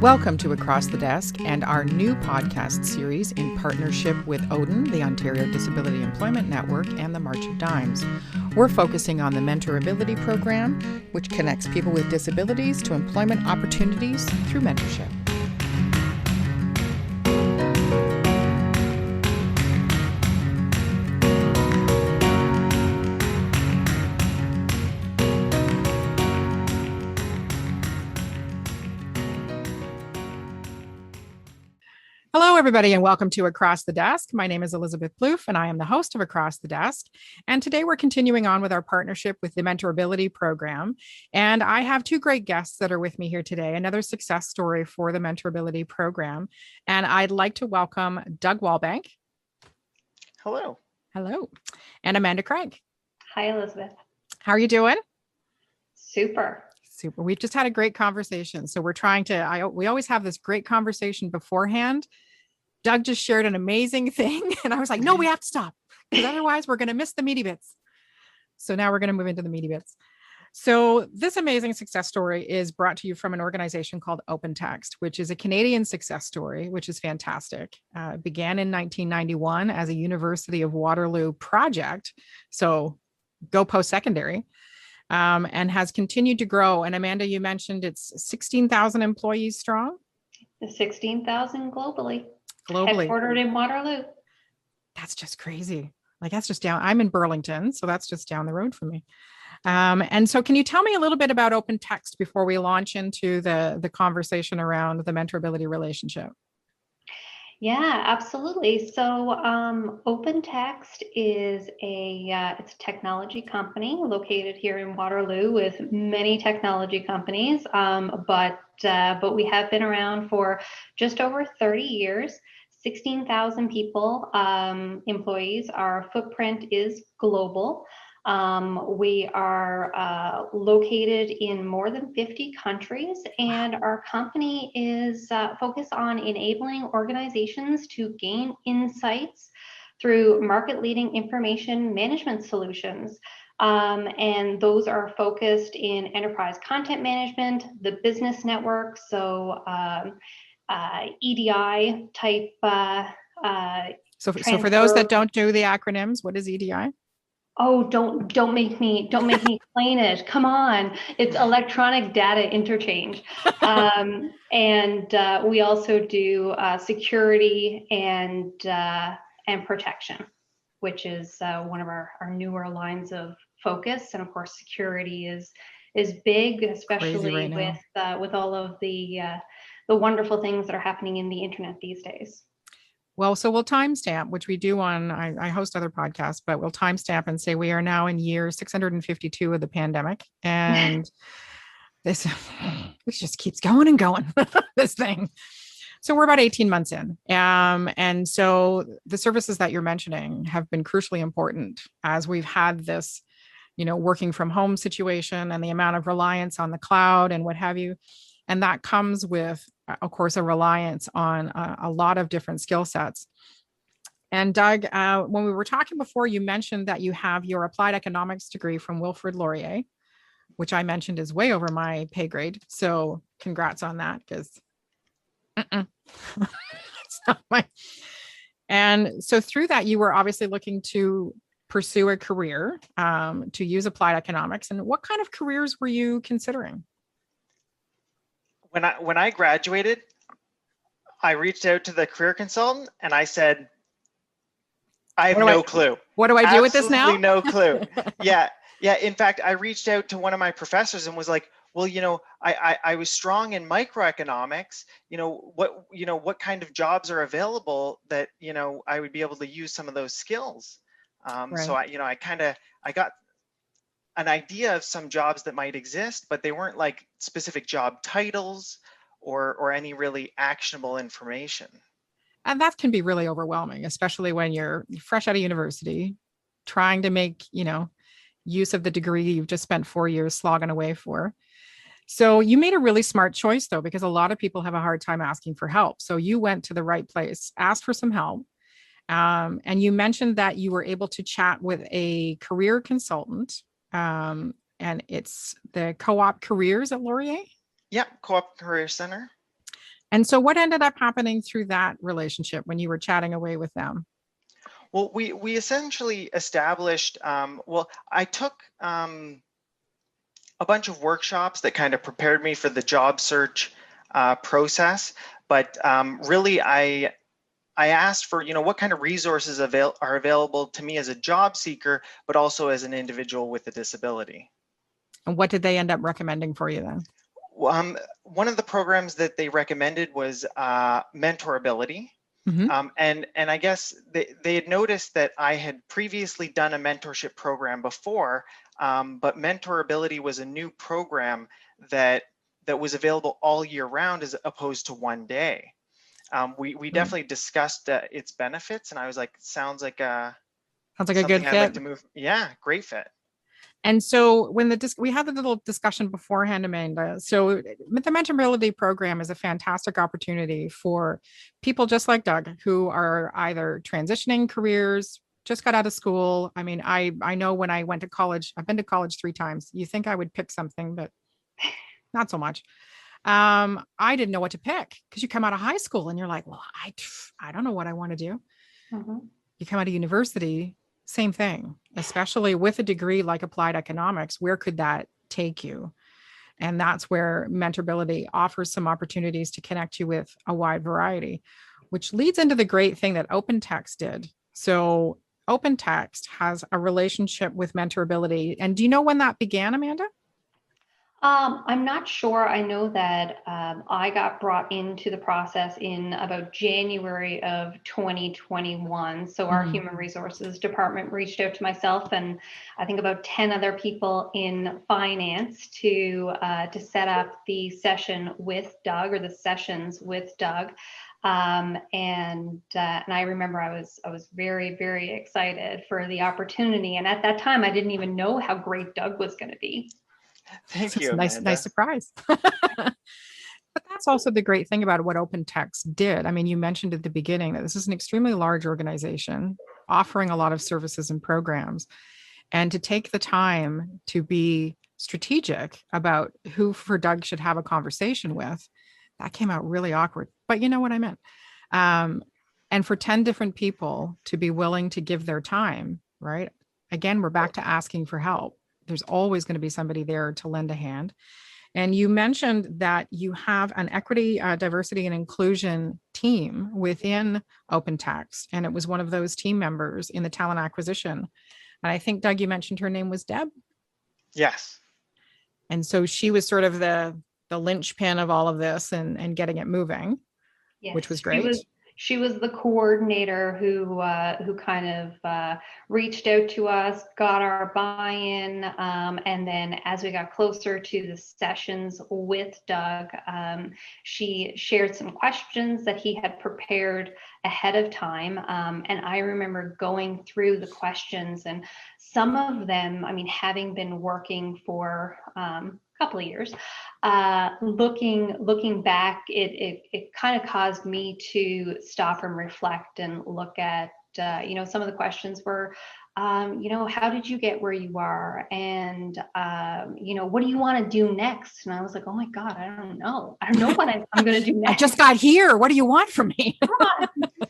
Welcome to Across the Desk and our new podcast series in partnership with Odin, the Ontario Disability Employment Network, and the March of Dimes. We're focusing on the MentorAbility program, which connects people with disabilities to employment opportunities through mentorship. Hello, everybody, and welcome to Across the Desk. My name is Elizabeth Plouffe, and I am the host of Across the Desk. And today we're continuing on with our partnership with the MentorAbility program. And I have two great guests that are with me here today, another success story for the MentorAbility program. And I'd like to welcome Doug Wallbank. Hello. Hello. And Amanda Craig. Hi, Elizabeth. How are you doing? Super. Super. We've just had a great conversation. So we're trying to, we always have this great conversation beforehand. Doug just shared an amazing thing. And I was like, no, we have to stop because otherwise we're going to miss the meaty bits. So now we're going to move into the meaty bits. So this amazing success story is brought to you from an organization called OpenText, which is a Canadian success story, which is fantastic. It began in 1991 as a University of Waterloo project. So go post-secondary. And has continued to grow. And Amanda, you mentioned it's 16,000 employees strong? 16,000 globally. Headquartered in Waterloo. That's just crazy. Like that's just down. I'm in Burlington, so that's just down the road from me. And so can you tell me a little bit about OpenText before we launch into the conversation around the MentorAbility relationship? Yeah, absolutely. So OpenText is it's a technology company located here in Waterloo with many technology companies, but we have been around for just over 30 years, 16,000 people, employees. Our footprint is global. We are located in more than 50 countries, and our company is focused on enabling organizations to gain insights through market-leading information management solutions. And those are focused in enterprise content management, the business network, so EDI type. So for those that don't do the acronyms, what is EDI? Oh, don't make me explain it. Come on, it's electronic data interchange, and we also do security and protection, which is one of our newer lines of focus. And of course, security is big, especially with all of the wonderful things that are happening in the internet these days. Well, so we'll timestamp, which we do on, I host other podcasts, but we'll timestamp and say we are now in year 652 of the pandemic. And this just keeps going and going, this thing. So we're about 18 months in. And so the services that you're mentioning have been crucially important as we've had this, working from home situation and the amount of reliance on the cloud and what have you. And that comes with, of course, a reliance on a lot of different skill sets. And Doug, when we were talking before, you mentioned that you have your applied economics degree from Wilfrid Laurier, which I mentioned is way over my pay grade. So congrats on that, because it's not my. And so through that, you were obviously looking to pursue a career to use applied economics. And what kind of careers were you considering? When I graduated, I reached out to the career consultant and I said, I have no clue. What do I do with this now? Absolutely no clue. Yeah. In fact, I reached out to one of my professors and was like, well, I was strong in microeconomics. What kind of jobs are available that, I would be able to use some of those skills. Right. So I got an idea of some jobs that might exist, but they weren't like specific job titles or any really actionable information. And that can be really overwhelming, especially when you're fresh out of university, trying to make, use of the degree you've just spent 4 years slogging away for. So you made a really smart choice, though, because a lot of people have a hard time asking for help. So you went to the right place, asked for some help. And you mentioned that you were able to chat with a career consultant. And it's the Co-op Careers at Laurier? Yeah, Co-op Career Center. And so what ended up happening through that relationship when you were chatting away with them? Well, we essentially established, I took a bunch of workshops that kind of prepared me for the job search process, but really I asked for, what kind of resources are available to me as a job seeker, but also as an individual with a disability. And what did they end up recommending for you then? One of the programs that they recommended was MentorAbility. Mm-hmm. And I guess they had noticed that I had previously done a mentorship program before, but MentorAbility was a new program that was available all year round as opposed to one day. We definitely discussed its benefits, and I was like, sounds like Sounds like a good something I'd like fit. to move. Yeah, great fit. And so when we had the little discussion beforehand, Amanda, so the MentorAbility program is a fantastic opportunity for people just like Doug who are either transitioning careers, just got out of school. I mean, I know when I went to college, I've been to college 3 times. You think I would pick something, but not so much. I didn't know what to pick because you come out of high school and you're like, well, I don't know what I want to do. Mm-hmm. You come out of university, same thing, especially with a degree like applied economics. Where could that take you? And that's where MentorAbility offers some opportunities to connect you with a wide variety, which leads into the great thing that OpenText did. So OpenText has a relationship with MentorAbility. And do you know when that began, Amanda? I'm not sure. I know that I got brought into the process in about January of 2021. So our human resources department reached out to myself and I think about 10 other people in finance to set up the session with Doug, or the sessions with Doug. And I remember I was very, very excited for the opportunity. And at that time, I didn't even know how great Doug was going to be. Thank you, Amanda. Nice surprise. But that's also the great thing about what OpenText did. I mean, you mentioned at the beginning that this is an extremely large organization offering a lot of services and programs. And to take the time to be strategic about who for Doug should have a conversation with, that came out really awkward. But you know what I meant. And for 10 different people to be willing to give their time, right? Again, we're back to asking for help. There's always going to be somebody there to lend a hand. And you mentioned that you have an equity, diversity, and inclusion team within OpenText. And it was one of those team members in the talent acquisition. And I think, Doug, you mentioned her name was Deb. Yes. And so she was sort of the linchpin of all of this and getting it moving, yes, which was great. She was the coordinator who kind of reached out to us, got our buy-in, and then as we got closer to the sessions with Doug, she shared some questions that he had prepared ahead of time. And I remember going through the questions, and some of them, I mean, having been working for couple of years, looking back, it kind of caused me to stop and reflect and look at, some of the questions were, how did you get where you are? And, what do you want to do next? And I was like, oh my God, I don't know what I'm going to do next. I just got here. What do you want from me?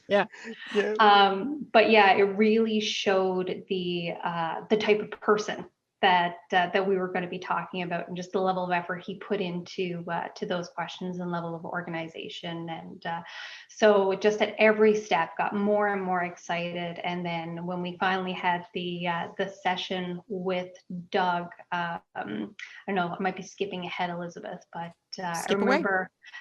Yeah. But yeah, it really showed the type of person that we were going to be talking about, and just the level of effort he put into to those questions and level of organization. And so just at every step got more and more excited. And then when we finally had the session with Doug, I don't know, I might be skipping ahead, Elizabeth, but I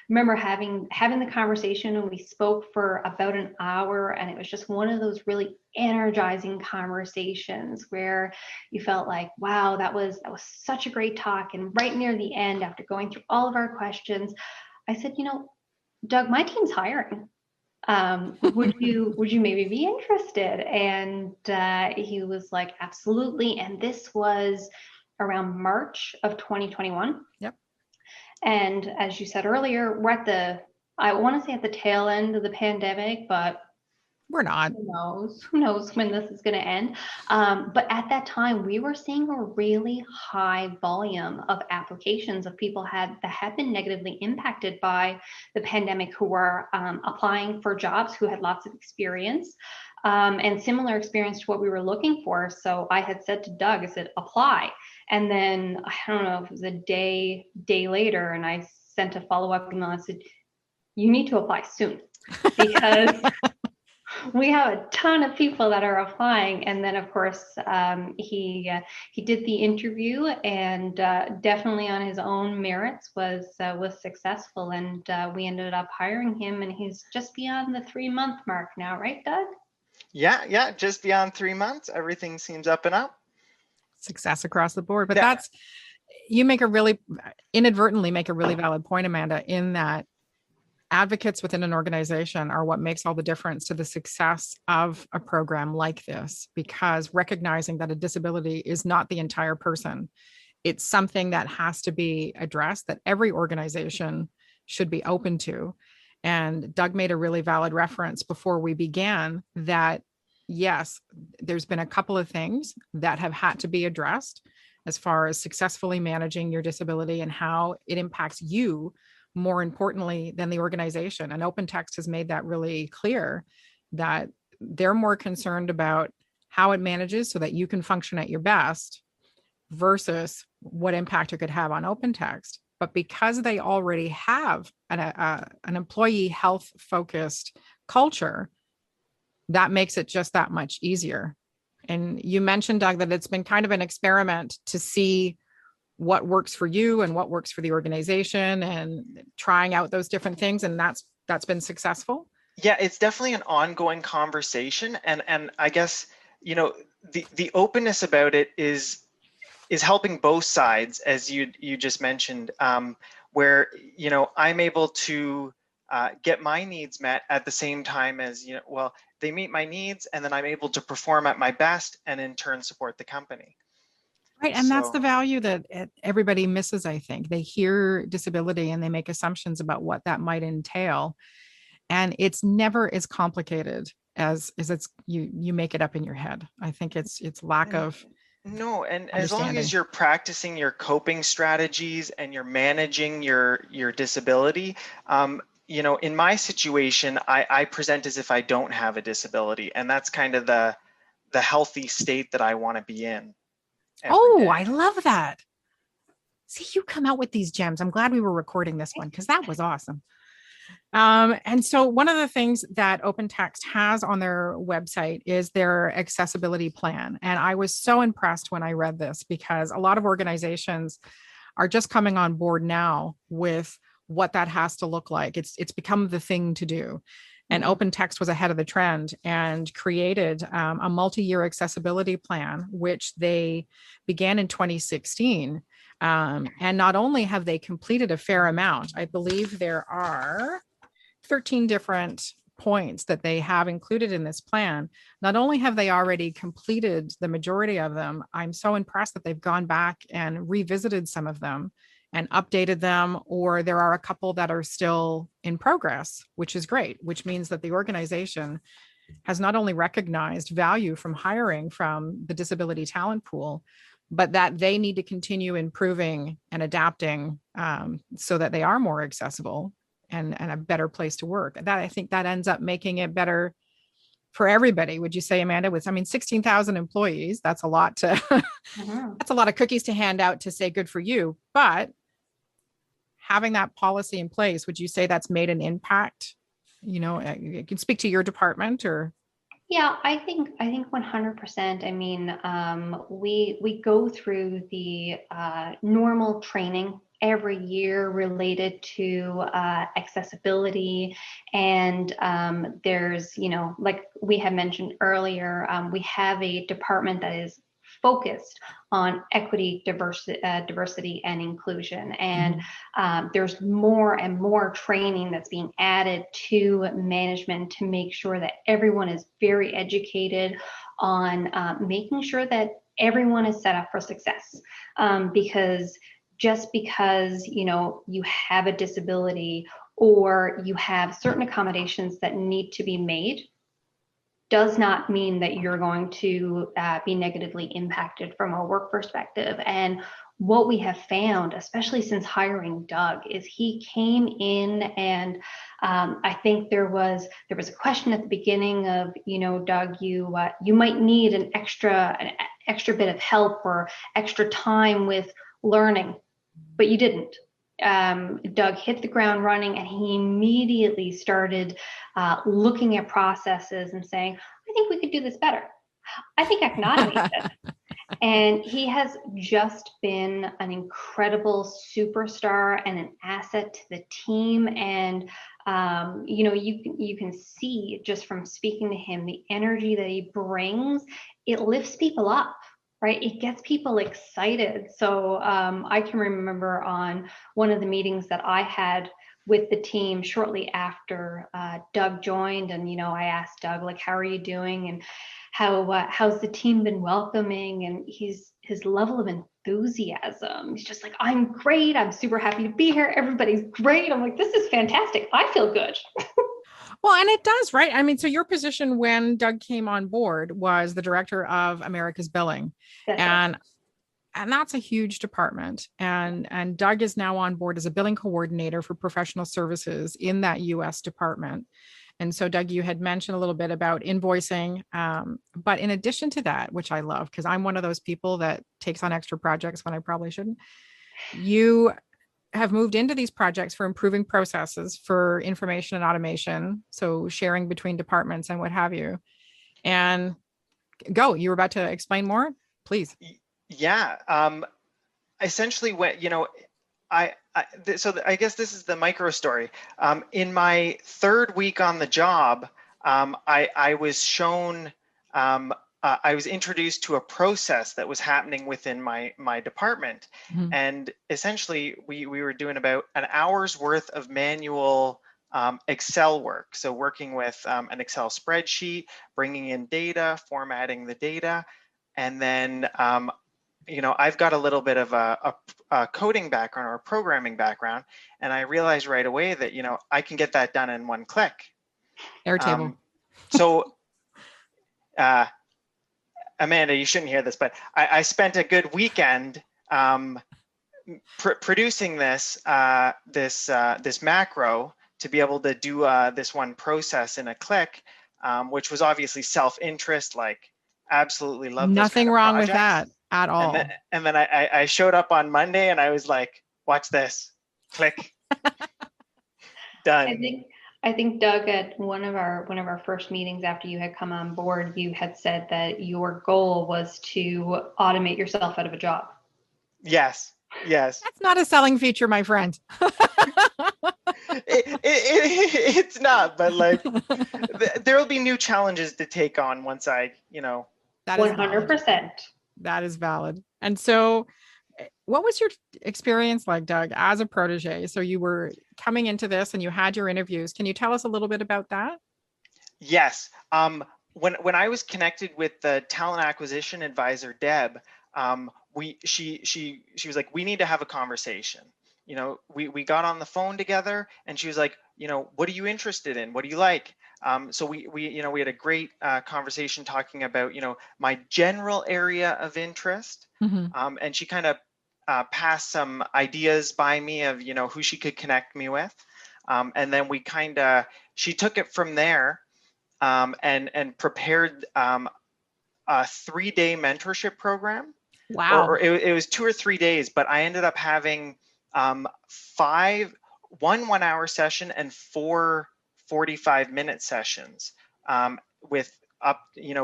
remember having the conversation, and we spoke for about an hour, and it was just one of those really energizing conversations where you felt like, wow, that was such a great talk. And right near the end, after going through all of our questions, I said, Doug, my team's hiring. Would you maybe be interested? And he was like, absolutely. And this was around March of 2021. Yep. And as you said earlier, we're I want to say at the tail end of the pandemic, but We're not. Who knows when this is going to end. But at that time, we were seeing a really high volume of applications of people that had been negatively impacted by the pandemic, who were applying for jobs, who had lots of experience, and similar experience to what we were looking for. So I had said to Doug, I said, apply. And then I don't know if it was a day later, and I sent a follow-up email. I said, you need to apply soon, because we have a ton of people that are applying. And then of course, he did the interview, and definitely on his own merits was successful. And we ended up hiring him, and he's just beyond the 3-month mark now, right, Doug? Yeah, just beyond 3 months. Everything seems up and up. Success across the board. But Yeah. you inadvertently make a really valid point, Amanda, in that advocates within an organization are what makes all the difference to the success of a program like this, because recognizing that a disability is not the entire person, it's something that has to be addressed, that every organization should be open to. And Doug made a really valid reference before we began that, yes, there's been a couple of things that have had to be addressed as far as successfully managing your disability and how it impacts you more importantly than the organization. And OpenText has made that really clear, that they're more concerned about how it manages so that you can function at your best versus what impact it could have on OpenText. But because they already have an employee health focused culture, that makes it just that much easier. And you mentioned, Doug, that it's been kind of an experiment to see what works for you and what works for the organization, and trying out those different things. And that's been successful. Yeah, it's definitely an ongoing conversation. And I guess, the openness about it is helping both sides, as you just mentioned, where, I'm able to get my needs met at the same time as, they meet my needs, and then I'm able to perform at my best and in turn support the company. Right. And that's the value that everybody misses, I think. They hear disability and they make assumptions about what that might entail. And it's never as complicated as you make it up in your head. I think it's lack of no, and as long as you're practicing your coping strategies and you're managing your disability, in my situation, I present as if I don't have a disability, and that's kind of the healthy state that I want to be in. Oh, I love that. See, you come out with these gems. I'm glad we were recording this one, because that was awesome. And so one of the things that OpenText has on their website is their accessibility plan. And I was so impressed when I read this, because a lot of organizations are just coming on board now with what that has to look like. It's become the thing to do. And OpenText was ahead of the trend and created a multi-year accessibility plan, which they began in 2016. And not only have they completed a fair amount, I believe there are 13 different points that they have included in this plan. Not only have they already completed the majority of them, I'm so impressed that they've gone back and revisited some of them and updated them, or there are a couple that are still in progress, which is great, which means that the organization has not only recognized value from hiring from the disability talent pool, but that they need to continue improving and adapting so that they are more accessible and a better place to work. I think that ends up making it better for everybody. Would you say, Amanda? With 16,000 employees, that's a lot to that's a lot of cookies to hand out to say good for you. But having that policy in place, would you say that's made an impact? You can speak to your department, or Yeah, I think 100%. I mean, we go through the normal training every year related to accessibility, and there's, like we had mentioned earlier, we have a department that is focused on equity, diversity, and inclusion. And there's more and more training that's being added to management to make sure that everyone is very educated on making sure that everyone is set up for success. Because just because you have a disability or you have certain accommodations that need to be made, does not mean that you're going to be negatively impacted from a work perspective. And what we have found, especially since hiring Doug, is he came in and I think there was a question at the beginning of, Doug, you might need an extra bit of help or extra time with learning, but you didn't. Doug hit the ground running, and he immediately started looking at processes and saying, I think we could do this better. I think I can automate this. And he has just been an incredible superstar and an asset to the team. And you can see just from speaking to him, the energy that he brings, it lifts people up, right? It gets people excited. So I can remember on one of the meetings that I had with the team shortly after Doug joined, and I asked Doug, like, how are you doing, and how's the team been welcoming? And his level of enthusiasm, he's just like, I'm great, I'm super happy to be here, everybody's great. I'm like, this is fantastic, I feel good. Well, and it does, right? I mean, so your position when Doug came on board was the director of America's Billing. That's and right. And that's a huge department. And Doug is now on board as a billing coordinator for professional services in that US department. And so, Doug, you had mentioned a little bit about invoicing. But in addition to that, which I love, because I'm one of those people that takes on extra projects when I probably shouldn't, you have moved into these projects for improving processes for information and automation. So sharing between departments and what have you. And you were about to explain more, please. Yeah. Essentially, so I guess this is the micro story. In my third week on the job, I was shown, I was introduced to a process that was happening within my department. Mhm. And essentially, we were doing about an hour's worth of manual Excel work. So working with an Excel spreadsheet, bringing in data, formatting the data, and then I've got a little bit of a coding background or a programming background, and I realized right away that I can get that done in one click. Airtable. So Amanda, you shouldn't hear this, but I spent a good weekend producing this macro to be able to do this one process in a click, which was obviously self-interest, like absolutely love those Nothing kind of wrong with projects. that at all. And then I showed up on Monday and I was like, watch this, click, done. I think Doug, at one of our first meetings after you had come on board, you had said that your goal was to automate yourself out of a job. Yes. That's not a selling feature, my friend. It's not, but like there will be new challenges to take on once I, That is 100%. That is valid. And so what was your experience like, Doug, as a protege? So you were coming into this and you had your interviews. Can you tell us a little bit about that? Yes. When I was connected with the talent acquisition advisor, Deb, she was like, we need to have a conversation. We got on the phone together and she was like, what are you interested in? What do you like? So we had a great conversation talking about, my general area of interest. Mm-hmm. And she kind of passed some ideas by me of, who she could connect me with. And then she took it from there and prepared a 3-day mentorship program. Wow. Or it was 2 or 3 days, but I ended up having 1 1-hour session and 4 45-minute sessions with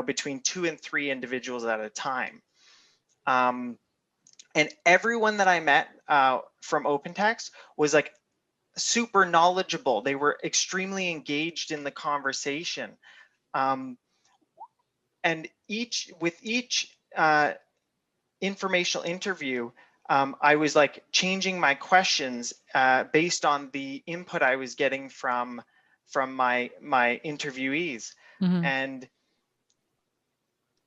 between 2 and 3 individuals at a time. And everyone that I met from OpenText was like super knowledgeable. They were extremely engaged in the conversation. And with each informational interview, I was like changing my questions based on the input I was getting from my interviewees. Mm-hmm. And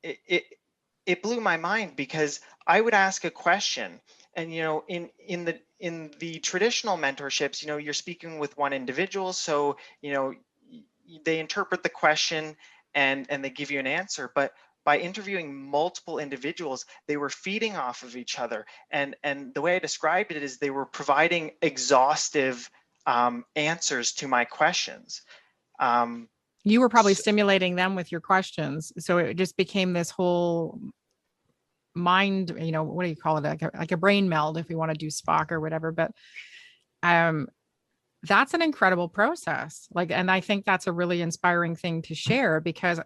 it blew my mind because I would ask a question, and in the traditional mentorships, you're speaking with one individual, so they interpret the question and they give you an answer. But by interviewing multiple individuals, they were feeding off of each other. And the way I described it is they were providing exhaustive answers to my questions. You were probably stimulating them with your questions. So it just became this whole mind, what do you call it? Like a brain meld, if you want to do Spock or whatever. But that's an incredible process. And I think that's a really inspiring thing to share, because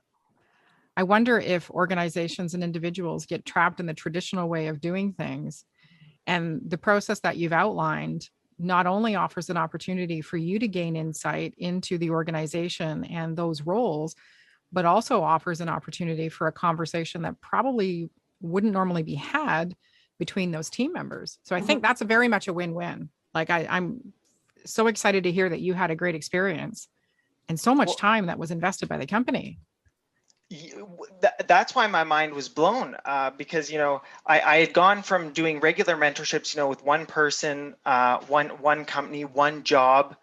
I wonder if organizations and individuals get trapped in the traditional way of doing things. And the process that you've outlined not only offers an opportunity for you to gain insight into the organization and those roles, but also offers an opportunity for a conversation that probably wouldn't normally be had between those team members. So I think that's very much a win-win. I'm so excited to hear that you had a great experience and so much time that was invested by the company. That's why my mind was blown, because I had gone from doing regular mentorships, with one person, one company, one job,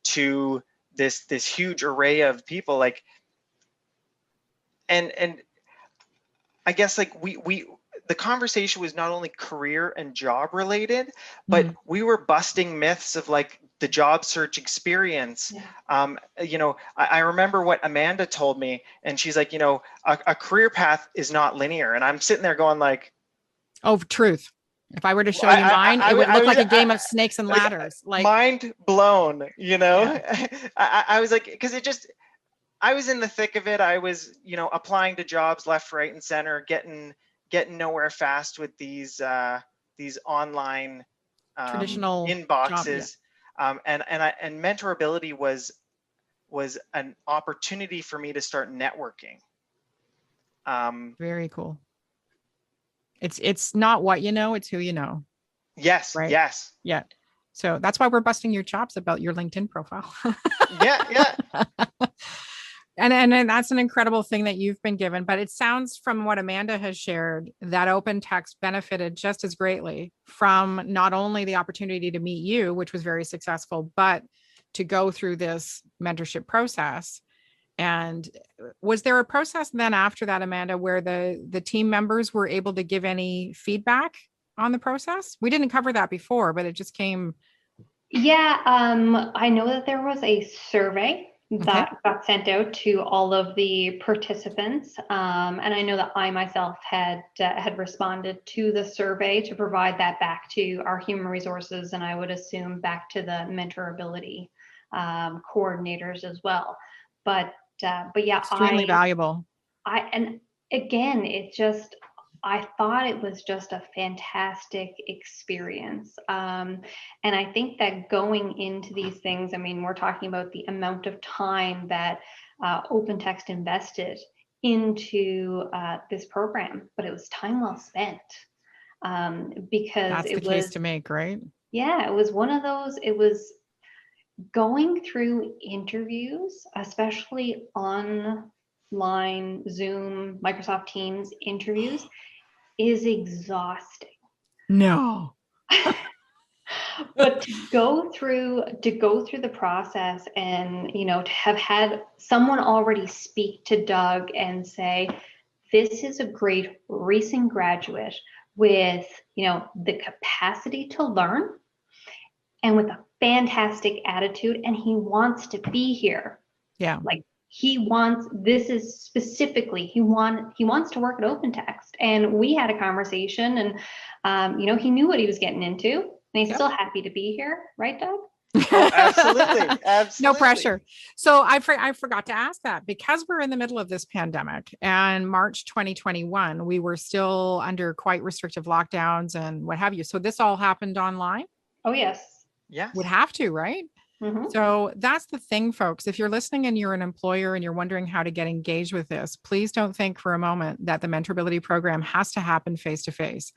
to this huge array of people. And I guess the conversation was not only career and job related, but we were busting myths of the job search experience. Yeah. I remember what Amanda told me, and she's like, a career path is not linear. And I'm sitting there going oh, truth. If I were to show you mine, it would look like a game of snakes and ladders. Mind blown, Yeah. I was like, because I was in the thick of it. I was, applying to jobs left, right, and center, getting nowhere fast with these online traditional inboxes. job, and MentorAbility was an opportunity for me to start networking. Very cool. It's not what you know, it's who you know. Yes. Right? Yes. Yeah. So that's why we're busting your chops about your LinkedIn profile. Yeah. And that's an incredible thing that you've been given. But it sounds from what Amanda has shared that OpenText benefited just as greatly from not only the opportunity to meet you, which was very successful, but to go through this mentorship process. And was there a process then after that, Amanda, where the team members were able to give any feedback on the process? We didn't cover that before, but it just came. Yeah, I know that there was a survey that got sent out to all of the participants, and I know that I myself had responded to the survey to provide that back to our human resources, and I would assume back to the MentorAbility coordinators as well. But yeah, extremely valuable. And again, I thought it was just a fantastic experience. And I think that going into these things, I mean, we're talking about the amount of time that OpenText invested into this program, but it was time well spent, because that's the case to make, right? Yeah, it was one of those, it was going through interviews, especially online Zoom, Microsoft Teams interviews, is exhausting. No. But to go through the process and, to have had someone already speak to Doug and say, this is a great recent graduate with, the capacity to learn and with a fantastic attitude, and he wants to be here. Yeah. He wants to work at OpenText. And we had a conversation, and he knew what he was getting into, and he's still happy to be here, right, Doug? Oh, absolutely. No pressure. So I forgot to ask that, because we're in the middle of this pandemic, and March 2021, we were still under quite restrictive lockdowns and what have you. So this all happened online? Oh, yes. Yeah. Would have to, right? Mm-hmm. So that's the thing, folks. If you're listening and you're an employer and you're wondering how to get engaged with this, please don't think for a moment that the MentorAbility program has to happen face-to-face.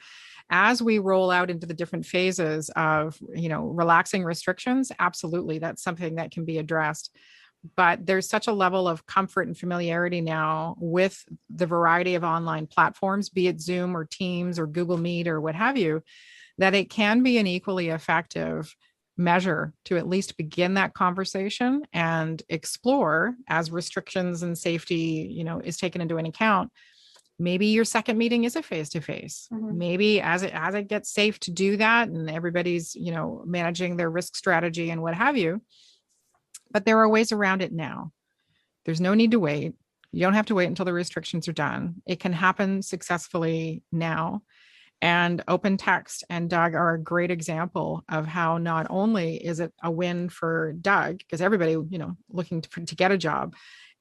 As we roll out into the different phases of, relaxing restrictions, absolutely, that's something that can be addressed. But there's such a level of comfort and familiarity now with the variety of online platforms, be it Zoom or Teams or Google Meet or what have you, that it can be an equally effective measure to at least begin that conversation and explore as restrictions and safety, is taken into an account. Maybe your second meeting is a face-to-face. Maybe as it gets safe to do that and everybody's, managing their risk strategy and what have you. But there are ways around it now. There's no need to wait. You don't have to wait until the restrictions are done. It can happen successfully now. And OpenText and Doug are a great example of how not only is it a win for Doug, because everybody, looking to get a job,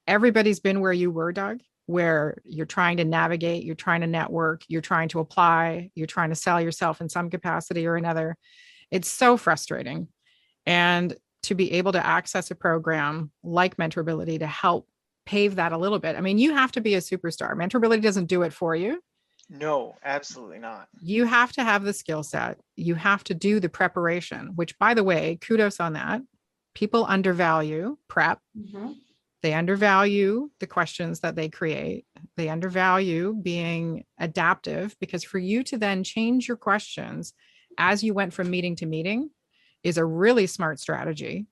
everybody's been where you were, Doug, where you're trying to navigate, you're trying to network, you're trying to apply, you're trying to sell yourself in some capacity or another. It's so frustrating. And to be able to access a program like MentorAbility to help pave that a little bit. I mean, you have to be a superstar. MentorAbility doesn't do it for you. No, absolutely not. You have to have the skill set. You have to do the preparation, which, by the way, kudos on that. People undervalue prep. They undervalue the questions that they create. They undervalue being adaptive, because for you to then change your questions as you went from meeting to meeting is a really smart strategy,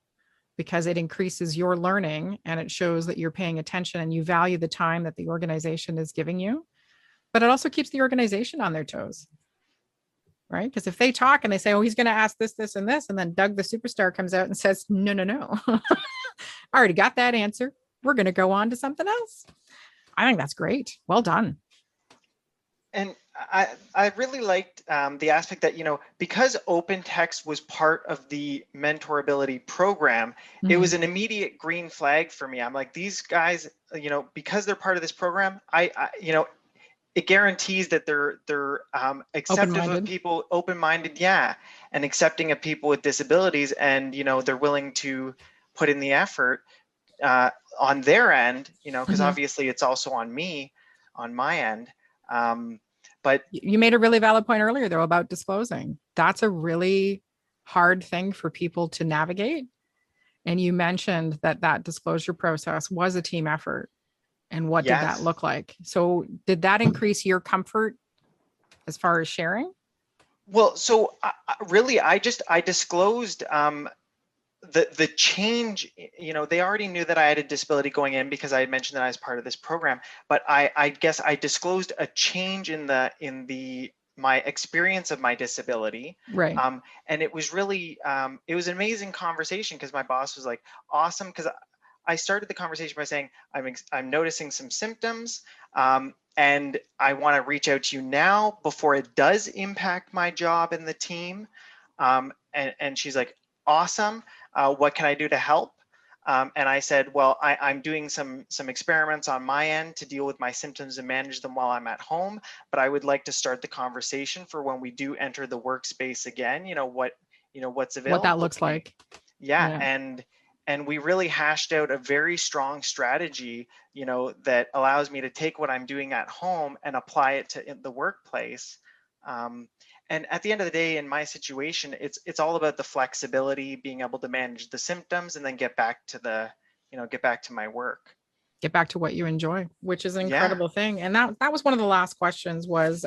because it increases your learning and it shows that you're paying attention and you value the time that the organization is giving you. But it also keeps the organization on their toes, right? Because if they talk and they say, oh, he's going to ask this, this, and this, and then Doug, the superstar, comes out and says, no, no, no, I already got that answer. We're going to go on to something else. I think that's great. Well done. And I really liked the aspect that, because OpenText was part of the MentorAbility program, it was an immediate green flag for me. I'm like, these guys, because they're part of this program, it guarantees that they're accepting of people, open-minded, and accepting of people with disabilities, and they're willing to put in the effort on their end, because obviously it's also on me, on my end. But you made a really valid point earlier, though, about disclosing. That's a really hard thing for people to navigate. And you mentioned that disclosure process was a team effort. And what did that look like? So did that increase your comfort as far as sharing? Well, so really, I disclosed the change. They already knew that I had a disability going in, because I had mentioned that I was part of this program. But I guess I disclosed a change in my experience of my disability. Right. And it was really it was an amazing conversation, because my boss was like, awesome, because I started the conversation by saying, I'm noticing some symptoms, and I want to reach out to you now before it does impact my job and the team. And she's like, awesome. What can I do to help? And I said, well, I'm doing some experiments on my end to deal with my symptoms and manage them while I'm at home. But I would like to start the conversation for when we do enter the workspace again. What's available. What that looks like. Yeah. And we really hashed out a very strong strategy, that allows me to take what I'm doing at home and apply it to the workplace. And at the end of the day, in my situation, it's all about the flexibility, being able to manage the symptoms, and then get back to my work. Get back to what you enjoy, which is an incredible thing. And that was one of the last questions was,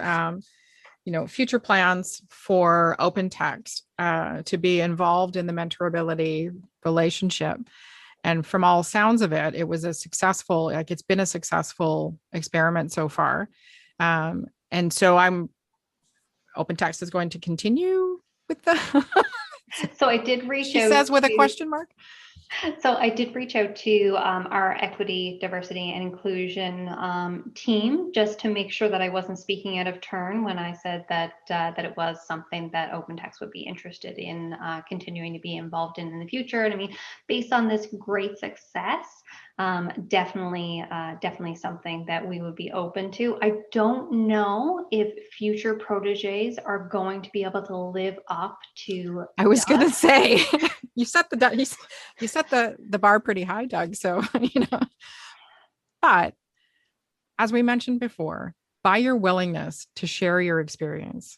future plans for OpenText to be involved in the MentorAbility relationship. And from all sounds of it, it was it's been a successful experiment so far. And so OpenText is going to continue with the. So I did reach out. She says with a question mark. So I did reach out to our equity, diversity, and inclusion team, just to make sure that I wasn't speaking out of turn when I said that it was something that OpenText would be interested in continuing to be involved in the future. And I mean, based on this great success, definitely something that we would be open to. I don't know if future proteges are going to be able to live up to. I was going to say, you set the bar pretty high, Doug. So, but as we mentioned before, by your willingness to share your experience,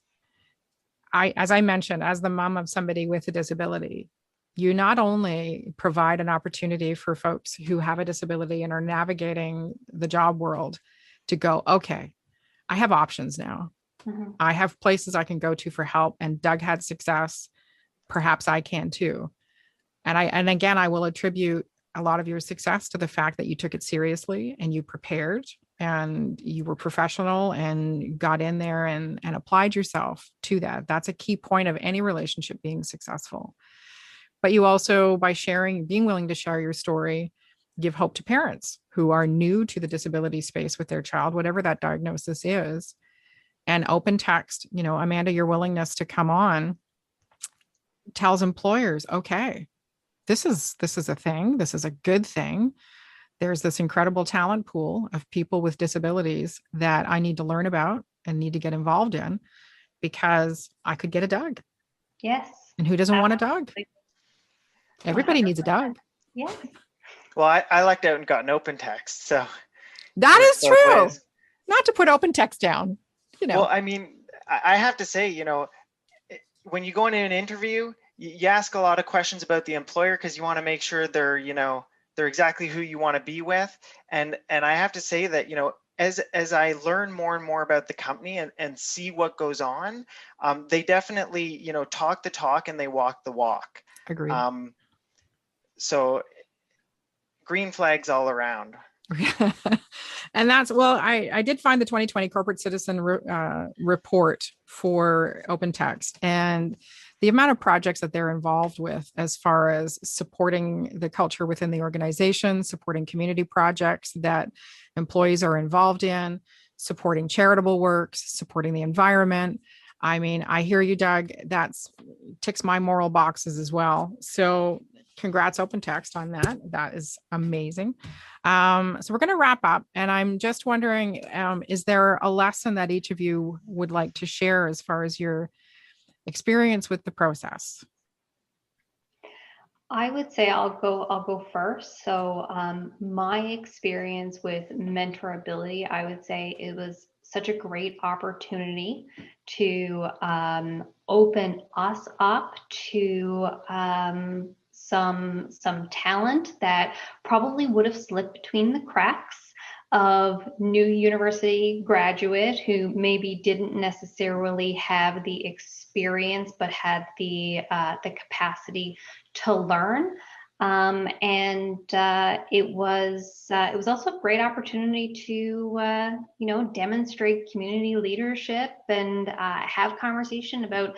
as I mentioned, as the mom of somebody with a disability, you not only provide an opportunity for folks who have a disability and are navigating the job world to go, okay, I have options now. I have places I can go to for help. And Doug had success. perhaps I can too. And again, I will attribute a lot of your success to the fact that you took it seriously and you prepared and you were professional and got in there and applied yourself to that. That's a key point of any relationship being successful. But you also, by sharing, being willing to share your story, give hope to parents who are new to the disability space with their child, whatever that diagnosis is. And OpenText, Amanda, your willingness to come on tells employers, okay, this is a thing. This is a good thing. There's this incredible talent pool of people with disabilities that I need to learn about and need to get involved in because I could get a Doug. Yes. And who doesn't want a Doug? Everybody needs a Doug. Yes. Well, I lucked out and got an OpenText. So that is true. Ways. Not to put OpenText down. Well, I mean, I have to say, when you go into an interview, you ask a lot of questions about the employer because you want to make sure they're exactly who you want to be with. And I have to say that, as I learn more and more about the company and see what goes on, they definitely, talk the talk and they walk the walk. Agreed. So green flags all around. And that's, well, I did find the 2020 Corporate Citizen report for OpenText, and the amount of projects that they're involved with as far as supporting the culture within the organization, supporting community projects that employees are involved in, supporting charitable works, supporting the environment. I mean, I hear you, Doug. That's ticks my moral boxes as well. So congrats, OpenText, on that. That is amazing. So we're going to wrap up, and I'm just wondering, is there a lesson that each of you would like to share as far as your experience with the process? I would say I'll go first. So my experience with MentorAbility, I would say it was such a great opportunity to open us up to some talent that probably would have slipped between the cracks of new university graduate who maybe didn't necessarily have the experience but had the capacity to learn. It was also a great opportunity to demonstrate community leadership and have conversation about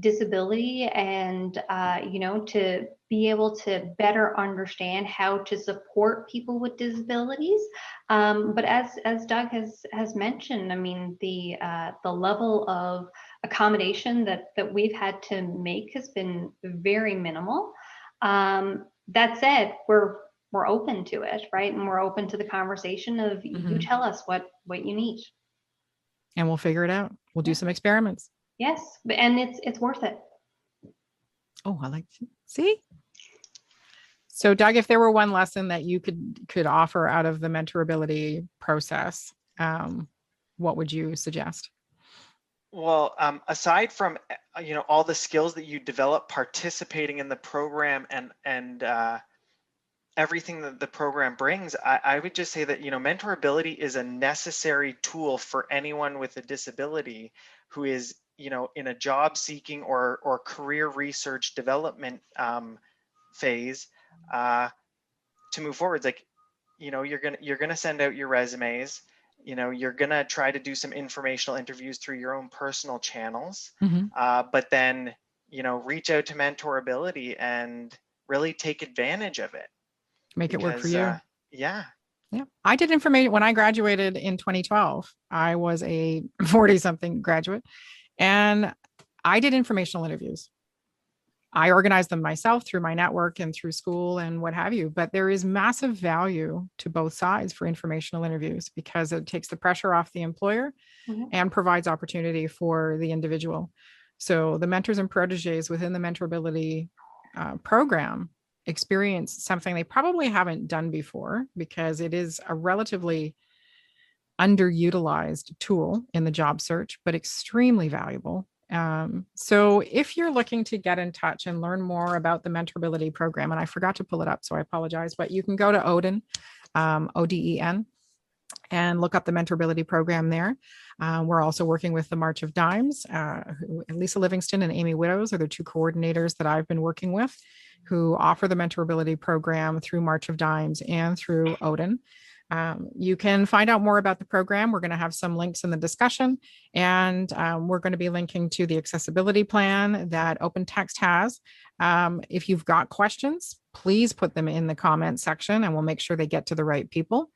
disability and to be able to better understand how to support people with disabilities. But as Doug has mentioned, I mean, the level of accommodation that we've had to make has been very minimal. That said, we're open to it, right? And we're open to the conversation of you tell us what you need. And we'll figure it out. We'll do some experiments. Yes, and it's worth it. Oh, I like to see. So Doug, if there were one lesson that you could offer out of the MentorAbility process, what would you suggest? Well, aside from all the skills that you develop participating in the program and everything that the program brings, I would just say that MentorAbility is a necessary tool for anyone with a disability who is in a job seeking or career research development phase to move forward. Like you're gonna send out your resumes. You're going to try to do some informational interviews through your own personal channels, but then, reach out to MentorAbility and really take advantage of it. Make it work for you. Yeah. I did information when I graduated in 2012. I was a 40-something graduate, and I did informational interviews. I organized them myself through my network and through school and what have you. But there is massive value to both sides for informational interviews because it takes the pressure off the employer and provides opportunity for the individual. So the mentors and proteges within the MentorAbility program experience something they probably haven't done before because it is a relatively underutilized tool in the job search, but extremely valuable. So if you're looking to get in touch and learn more about the MentorAbility program, and I forgot to pull it up, so I apologize, but you can go to Oden, ODEN, and look up the MentorAbility program there. We're also working with the March of Dimes. Lisa Livingston and Amy Widows are the two coordinators that I've been working with who offer the MentorAbility program through March of Dimes and through Odin. You can find out more about the program. We're going to have some links in the discussion, and we're going to be linking to the accessibility plan that OpenText has. If you've got questions, please put them in the comment section and we'll make sure they get to the right people.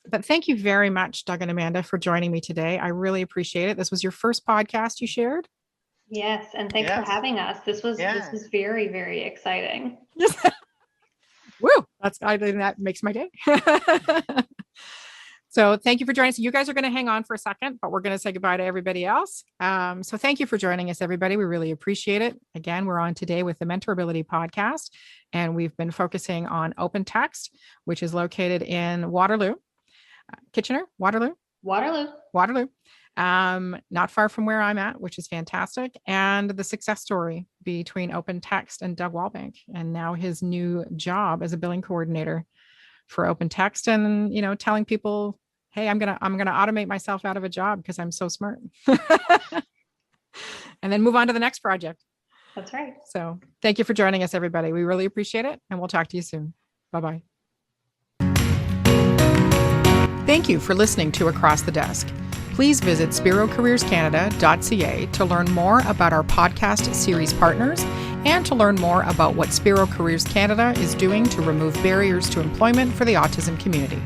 But thank you very much, Doug and Amanda, for joining me today. I really appreciate it. This was your first podcast you shared. Yes, and thanks for having us. This was very, very exciting. Woo! That makes my day. So thank you for joining us. You guys are going to hang on for a second, but we're going to say goodbye to everybody else. So thank you for joining us, everybody. We really appreciate it. Again, we're on today with the MentorAbility podcast, and we've been focusing on OpenText, which is located in Waterloo. Kitchener, Waterloo, not far from where I'm at, which is fantastic. And the success story between OpenText and Doug Wallbank, and now his new job as a billing coordinator for OpenText, and telling people, hey, I'm gonna automate myself out of a job because I'm so smart, and then move on to the next project. That's right. So thank you for joining us, everybody. We really appreciate it, and we'll talk to you soon. Bye-bye. Thank you for listening to Across the Desk. Please visit spirocareerscanada.ca to learn more about our podcast series partners and to learn more about what Spiro Careers Canada is doing to remove barriers to employment for the autism community.